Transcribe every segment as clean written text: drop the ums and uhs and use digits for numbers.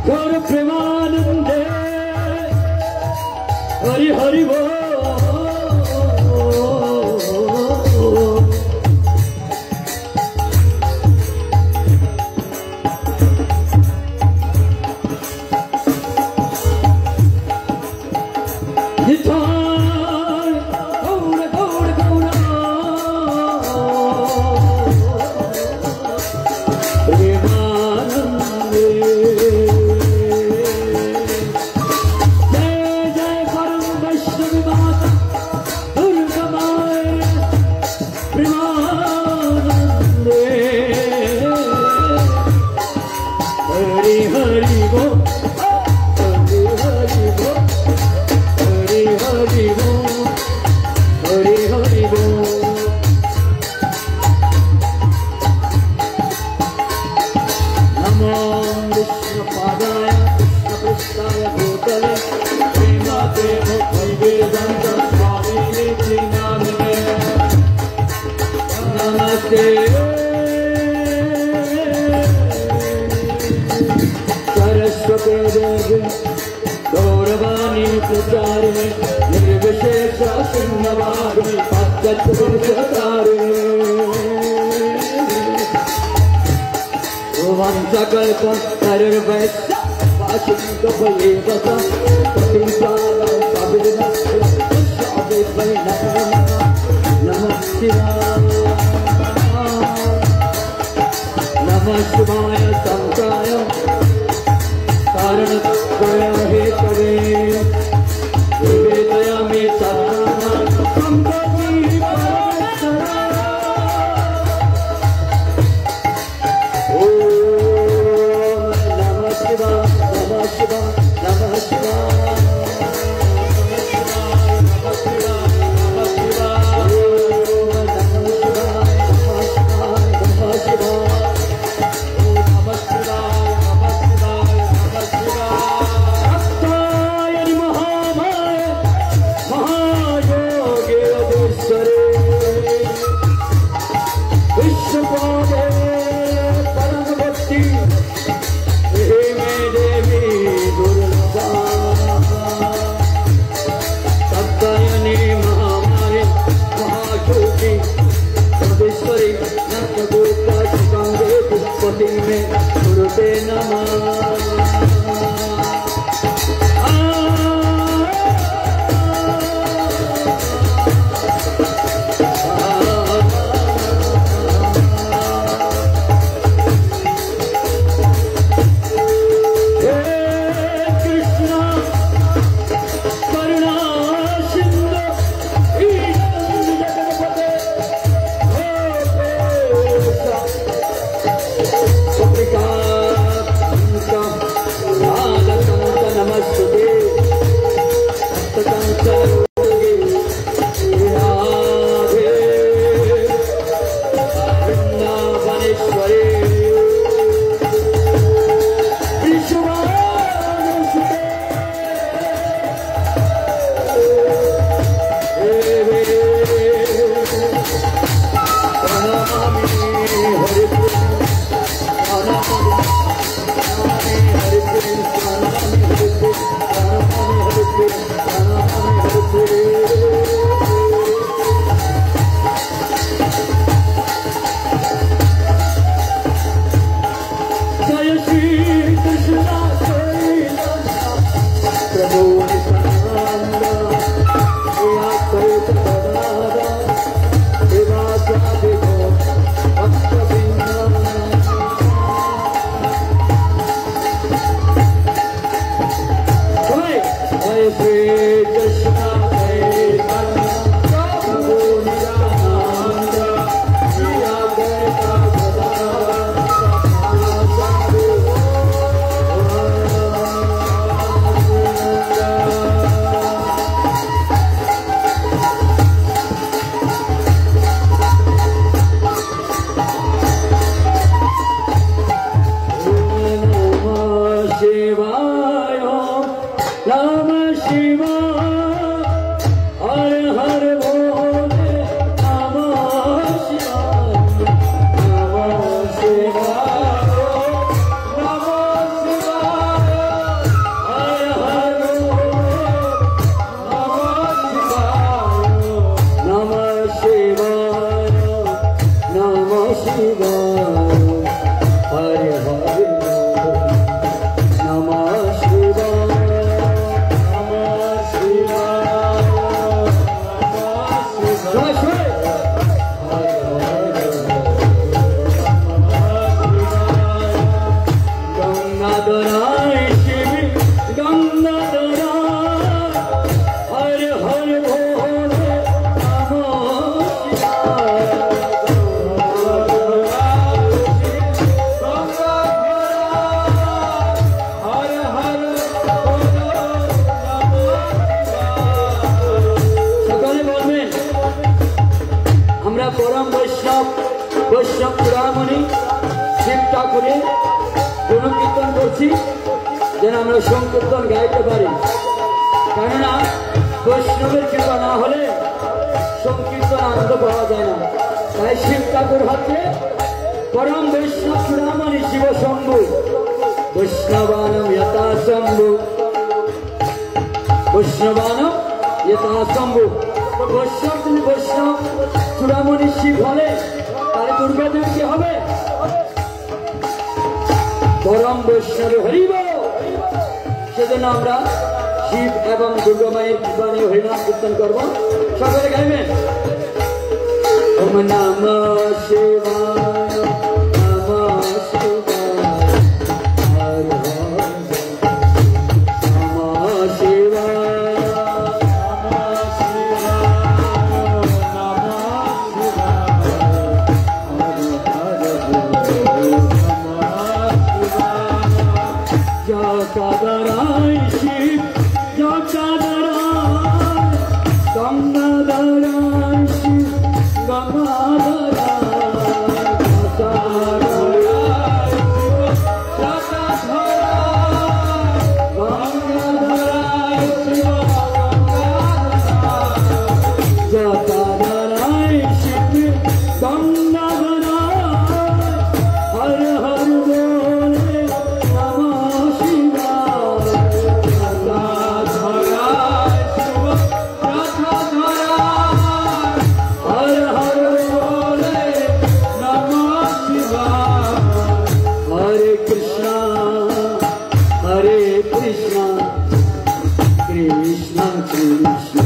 गौर प्रेमानंदे हरि हरि बोल गौरवाणी प्रचारिणे निर्विशेष सिंहवाणी वंशकल्प नरवैश्य नमः शिवाय शंकाय कारण हे करे दया में চূড়ামণি শিব ঠাকুরের গুণকীর্তন করছি যেন আমরা সংকীর্তন গাইতে পারি। কেননা বৈষ্ণবের কৃপা না হলে সংকীর্তন আনন্দ পাওয়া যায় না। তাই শিব ঠাকুর হচ্ছে পরম বৈষ্ণব চূড়ামণি শিব শম্ভু, বৈষ্ণবানম যথা শম্ভু, বৈষ্ণবানম যথা শম্ভু। বৈষ্ণব যদি বৈষ্ণব চূড়ামণি শিব হলে তাহলে দুর্গাদেব কি হবে? পরম বৈষ্ণব হরিব। সেজন্য আমরা শিব এবং দুর্গা মায়ের কৃপা নিয়ে হরিনাম কীর্তন করবো। সকলে গাইবেন ওম নমঃ শিবায় নমঃ শিবায় হর হর নমঃ শিবায় নমঃ শিবায় নমঃ শিবায় জটাধরায় শিব জটাধরায় গঙ্গাধরায় শিব গঙ্গাধরায় জটাধরায় শিব জটাধরায় গঙ্গাধরায় শিব গঙ্গাধরায় জটাধরায় শিব গঙ্গাধরায় হর হর বলে নমঃ শিবায় জটাধরায় শিব জটাধরায় হর হর বলে নমঃ শিবায়। হরে কৃষ্ণ কৃষ্ণ কৃষ্ণ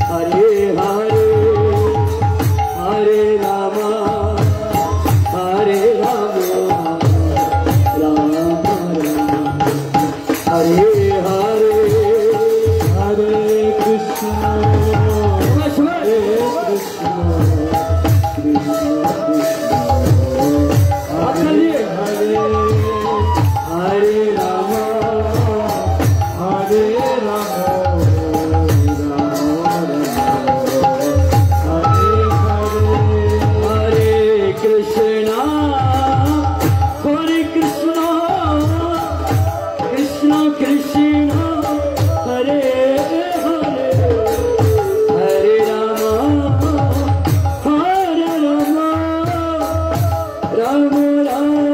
হরে হরে হরে রাম হরে রাম রাম রাম হরে হরে হরে কৃষ্ণ হরে কৃষ্ণ কৃষ্ণ কৃষ্ণ হরে হরে হরে রাম হরে রাম রাম রাম হরে হরে হরে কৃষ্ণ কৃষ্ণ কৃষ্ণ হরে হরে হরে রাম রাম রাম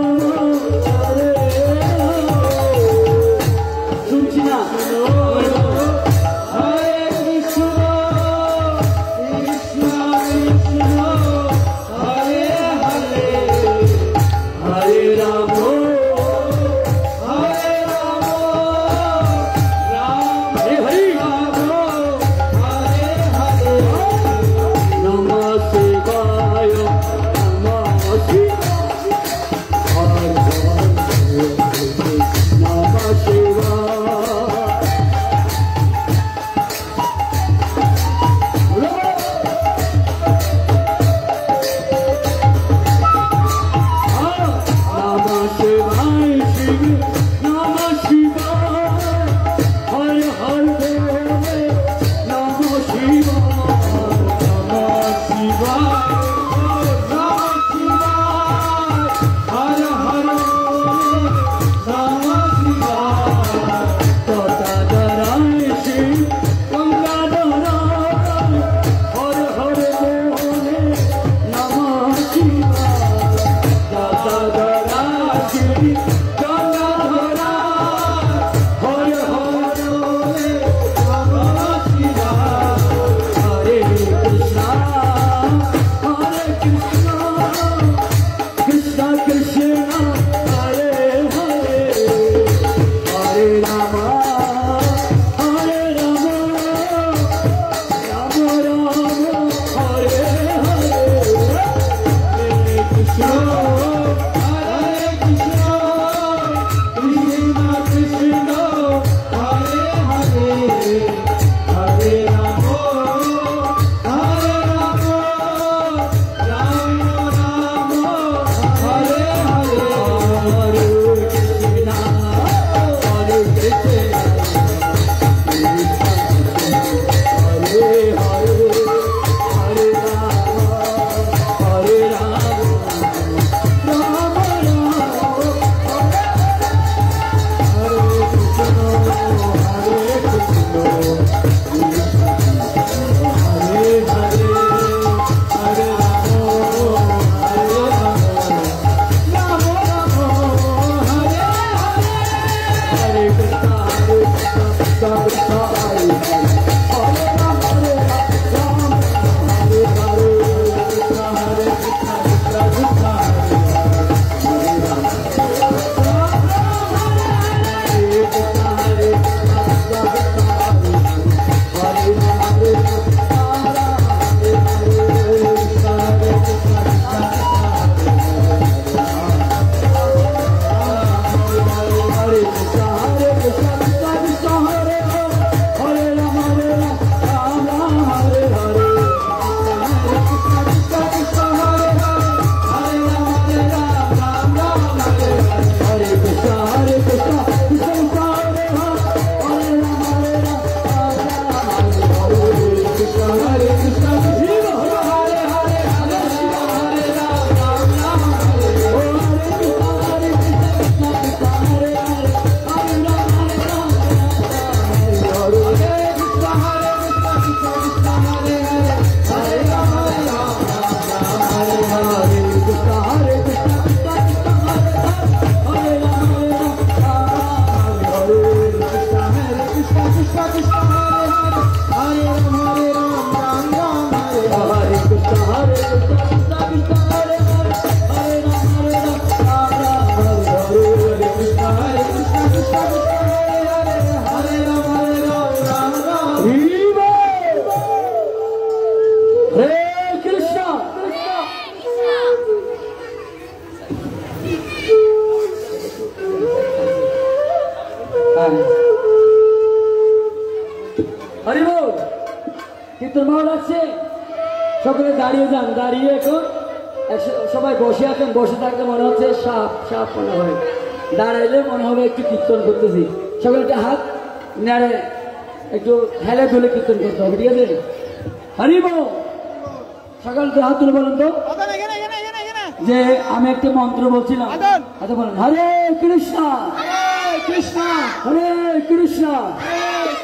কৃষ্ণ কৃষ্ণ হরে হরে হরে রাম রাম রাম হরে हरे कृष्ण कृष्ण कृष्ण हरे हरे हरे राम राम राम हरे हरे कृष्ण कृष्ण कृष्ण हरे हरे हरे राम राम राम हरे कृष्ण हरि बोल কীর্তন ভালো লাগছে সকলে দাঁড়িয়ে যান দাঁড়িয়ে এখন সবাই বসে আছেন বসে থাকলে মনে হচ্ছে সাপ সাপ মনে হয় দাঁড়াইলে মনে হবে একটু কীর্তন করতেছি সকলে একটা হাত নেড়ে একটু হেলে ধুলে কীর্তন করতে হবে ঠিক আছে হরি বল সকালকে হাত তুলে বলেন তো যে আমি একটা মন্ত্র বলছিলাম আচ্ছা বলেন হরে কৃষ্ণ কৃষ্ণ হরে কৃষ্ণ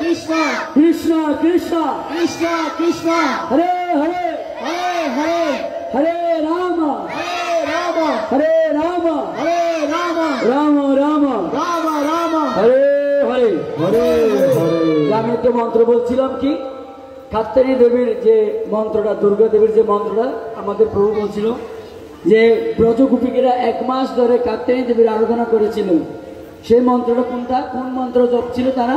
কৃষ্ণ কৃষ্ণ কৃষ্ণ কৃষ্ণ কৃষ্ণ হরে হরে হরে হরে হরে রাম হরে রাম হরে রাম হরে রাম রাম রাম রাম রাম হরে হরে হরে হরে আমি একটা মন্ত্র বলছিলাম কি কাত্যায়নী দেবীর যে মন্ত্রটা দুর্গা দেবীর যে মন্ত্রটা আমাদের প্রভু বলছিল যে ব্রজগোপীকেরা 1 মাস ধরে কাত্যায়নী দেবীর আরাধনা করেছিল সেই মন্ত্রটা কোনটা কোন মন্ত্র জপ ছিল তারা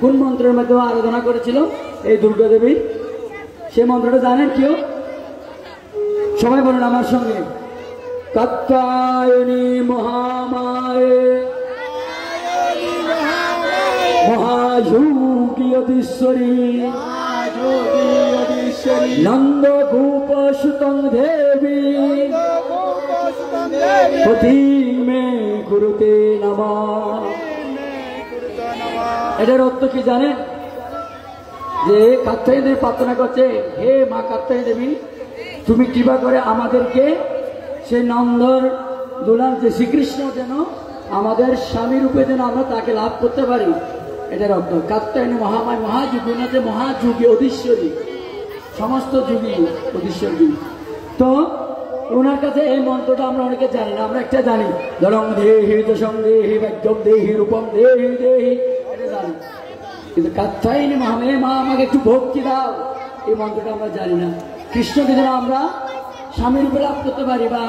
কোন মন্ত্রের মাধ্যমে আরাধনা করেছিল এই দুর্গা দেবীর সেই মন্ত্রটা জানেন কেউ সবাই বলুন আমার সঙ্গে কাত্যায়নী মহামায়ে মহাযোগীয়দীশ্বরী নন্দ গোপ সুতং দেবী পতি মে গুরুতে নমঃ এটার অর্থ কি জানেন যে কাত্যায়নী দেবী প্রার্থনা করছে হে মা কাত্যায়নী দেবী তুমি কৃপা করে আমাদেরকে সেই নন্দর দুলাল যে শ্রীকৃষ্ণ যেন আমাদের স্বামী রূপে যেন আমরা তাকে লাভ করতে পারি এটার অর্থ কাত্যায়নী মহামায় মহাযুগী ওনাতে মহাযুগী অধীশ্বরী সমস্ত যুগী অধীশ্বরী তো ওনার কাছে এই মন্ত্রটা আমরা অনেকে জানি না আমরা একটা জানি ধরং দেহি দশম দেহি বাক্যম দেহি রূপম দেহি দেহি এটা জানি কিন্তু কাত্যায়নী মহামায় মা আমাকে একটু ভক্তি দাও এই মন্ত্রটা আমরা জানি না কৃষ্ণকে যেন আমরা স্বামী রূপে লাভ করতে পারি বা